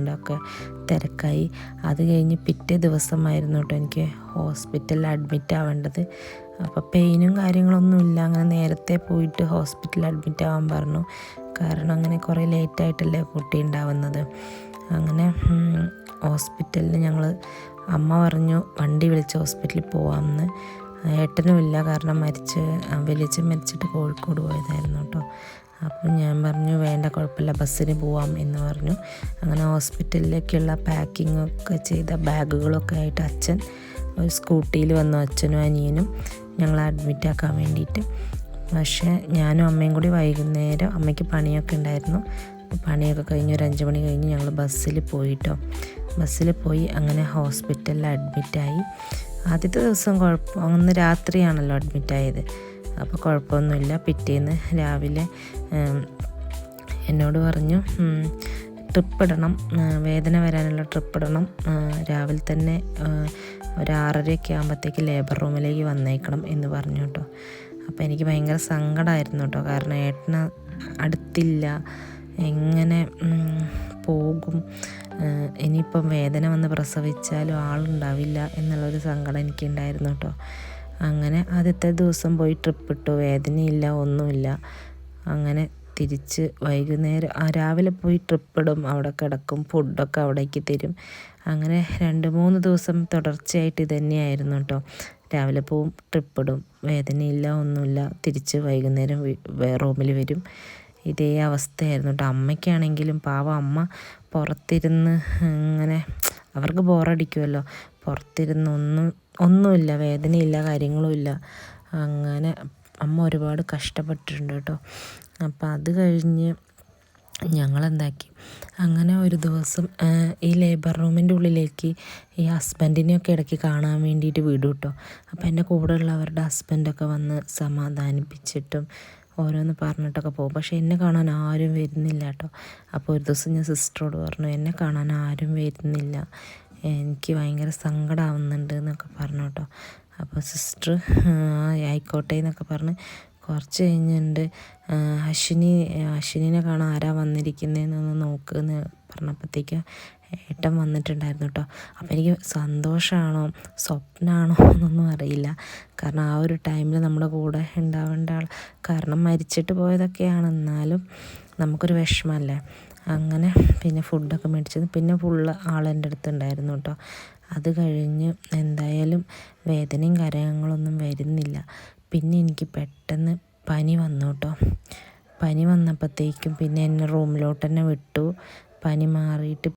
അതുകൊണ്ടൊക്കെ തിരക്കായി. അത് കഴിഞ്ഞ് പിറ്റേ ദിവസമായിരുന്നു കേട്ടോ എനിക്ക് ഹോസ്പിറ്റലിൽ അഡ്മിറ്റ് ആവേണ്ടത്. അപ്പോൾ പെയിനും കാര്യങ്ങളൊന്നുമില്ല. അങ്ങനെ നേരത്തെ പോയിട്ട് ഹോസ്പിറ്റലിൽ അഡ്മിറ്റ് ആവാൻ പറഞ്ഞു. കാരണം അങ്ങനെ കുറേ ലേറ്റായിട്ടല്ലേ കുട്ടി ഉണ്ടാവുന്നത്. അങ്ങനെ ഹോസ്പിറ്റലിൽ അമ്മ പറഞ്ഞു വണ്ടി വിളിച്ച് ഹോസ്പിറ്റലിൽ പോവാമെന്ന്. ഏട്ടനുമില്ല, കാരണം വലിയച്ഛൻ മരിച്ചിട്ട് കോഴിക്കോട് പോയതായിരുന്നു കേട്ടോ. അപ്പം ഞാൻ പറഞ്ഞു വേണ്ട കുഴപ്പമില്ല, ബസ്സിന് പോവാം എന്ന് പറഞ്ഞു. അങ്ങനെ ഹോസ്പിറ്റലിലേക്കുള്ള പാക്കിങ്ങൊക്കെ ചെയ്ത ബാഗുകളൊക്കെ ആയിട്ട് അച്ഛൻ ഒരു സ്കൂട്ടിയിൽ വന്നു, അച്ഛനും അനിയനും ഞങ്ങളെ അഡ്മിറ്റാക്കാൻ വേണ്ടിയിട്ട്. പക്ഷേ ഞാനും അമ്മയും കൂടി വൈകുന്നേരം, അമ്മയ്ക്ക് പണിയൊക്കെ ഉണ്ടായിരുന്നു, പണിയൊക്കെ കഴിഞ്ഞ് ഒരു 5 മണി കഴിഞ്ഞ് ഞങ്ങൾ ബസ്സിൽ പോയിട്ടോ. ബസ്സിൽ പോയി അങ്ങനെ ഹോസ്പിറ്റലിൽ അഡ്മിറ്റായി. ആദ്യത്തെ ദിവസം അന്ന് രാത്രിയാണല്ലോ അഡ്മിറ്റായത്, അപ്പോൾ കുഴപ്പമൊന്നുമില്ല. പിറ്റേന്ന് രാവിലെ എന്നോട് പറഞ്ഞു ട്രിപ്പ് ഇടണം, വേദന വരാനുള്ള ട്രിപ്പ് ഇടണം, രാവിലെ തന്നെ ഒരു 6:30 ആകുമ്പോഴത്തേക്ക് ലേബർ റൂമിലേക്ക് വന്നേക്കണം എന്ന് പറഞ്ഞു കേട്ടോ. അപ്പോൾ എനിക്ക് ഭയങ്കര സങ്കടമായിരുന്നു കേട്ടോ, കാരണം ഏട്ടന് അടുത്തില്ല, എങ്ങനെ പോകും, ഇനിയിപ്പം വേദന വന്ന് പ്രസവിച്ചാലും ആളുണ്ടാവില്ല എന്നുള്ളൊരു സങ്കടം എനിക്കുണ്ടായിരുന്നു കേട്ടോ. അങ്ങനെ ആദ്യത്തെ ദിവസം പോയി ട്രിപ്പ് ഇട്ടു, വേദനയില്ല, ഒന്നുമില്ല. അങ്ങനെ തിരിച്ച് വൈകുന്നേരം രാവിലെ പോയി ട്രിപ്പ് ഇടും, അവിടെ കിടക്കും, ഫുഡൊക്കെ അവിടേക്ക് തരും. അങ്ങനെ 2-3 ദിവസം തുടർച്ചയായിട്ട് ഇത് തന്നെയായിരുന്നു കേട്ടോ. രാവിലെ പോവും, ട്രിപ്പ് ഇടും, വേദനയില്ല, ഒന്നുമില്ല, തിരിച്ച് വൈകുന്നേരം റൂമിൽ വരും. ഇതേ അവസ്ഥയായിരുന്നു കേട്ടോ. അമ്മയ്ക്കാണെങ്കിലും പാവം, അമ്മ പുറത്തിരുന്ന് ഇങ്ങനെ, അവർക്ക് ബോറടിക്കുമല്ലോ, പുറത്തിരുന്ന് ഒന്നുമില്ല, വേദനയില്ല, കാര്യങ്ങളുമില്ല. അങ്ങനെ അമ്മ ഒരുപാട് കഷ്ടപ്പെട്ടിട്ടുണ്ട് കേട്ടോ. അപ്പം അത് കഴിഞ്ഞ് ഞങ്ങളെന്താക്കി, അങ്ങനെ ഒരു ദിവസം ഈ ലേബർ റൂമിൻ്റെ ഉള്ളിലേക്ക് ഈ ഹസ്ബൻഡിനെയൊക്കെ ഇടയ്ക്ക് കാണാൻ വേണ്ടിയിട്ട് വിടും കേട്ടോ. അപ്പോൾ എൻ്റെ കൂടെയുള്ളവരുടെ ഹസ്ബൻഡൊക്കെ വന്ന് സമാധാനിപ്പിച്ചിട്ടും ഓരോന്ന് പറഞ്ഞിട്ടൊക്കെ പോകും. പക്ഷേ എന്നെ കാണാൻ ആരും വരുന്നില്ല കേട്ടോ. അപ്പോൾ ഒരു ദിവസം ഞാൻ സിസ്റ്ററോട് പറഞ്ഞു, എന്നെ കാണാൻ ആരും വരുന്നില്ല, എനിക്ക് ഭയങ്കര സങ്കടമാവുന്നുണ്ട് എന്നൊക്കെ പറഞ്ഞു കേട്ടോ. അപ്പോൾ സിസ്റ്റർ ആയിക്കോട്ടെ എന്നൊക്കെ പറഞ്ഞ് കുറച്ച് കഴിഞ്ഞിട്ടുണ്ട് അശ്വിനിനെ കാണാൻ ആരാ വന്നിരിക്കുന്നതെന്നൊന്ന് നോക്കുമെന്ന് പറഞ്ഞപ്പോഴത്തേക്ക് ഏട്ടൻ വന്നിട്ടുണ്ടായിരുന്നു കേട്ടോ. അപ്പോൾ എനിക്ക് സന്തോഷമാണോ സ്വപ്നമാണോ എന്നൊന്നും അറിയില്ല, കാരണം ആ ഒരു ടൈമിൽ നമ്മുടെ കൂടെ ഉണ്ടാവേണ്ട ആൾ, കാരണം മരിച്ചിട്ട് പോയതൊക്കെയാണ്, എന്നാലും നമുക്കൊരു വിഷമമല്ലേ. അങ്ങനെ പിന്നെ ഫുഡൊക്കെ മേടിച്ചത്, പിന്നെ ഫുള്ള് ആളെൻ്റെ അടുത്ത് ഉണ്ടായിരുന്നു കേട്ടോ. അത് കഴിഞ്ഞ് എന്തായാലും വേദനയും കാര്യങ്ങളൊന്നും വരുന്നില്ല. പിന്നെ എനിക്ക് പെട്ടെന്ന് പനി വന്നു കേട്ടോ. പനി വന്നപ്പോഴത്തേക്കും പിന്നെ എന്നെ റൂമിലോട്ട് തന്നെ വിട്ടു. പനി മാറിയിട്ട്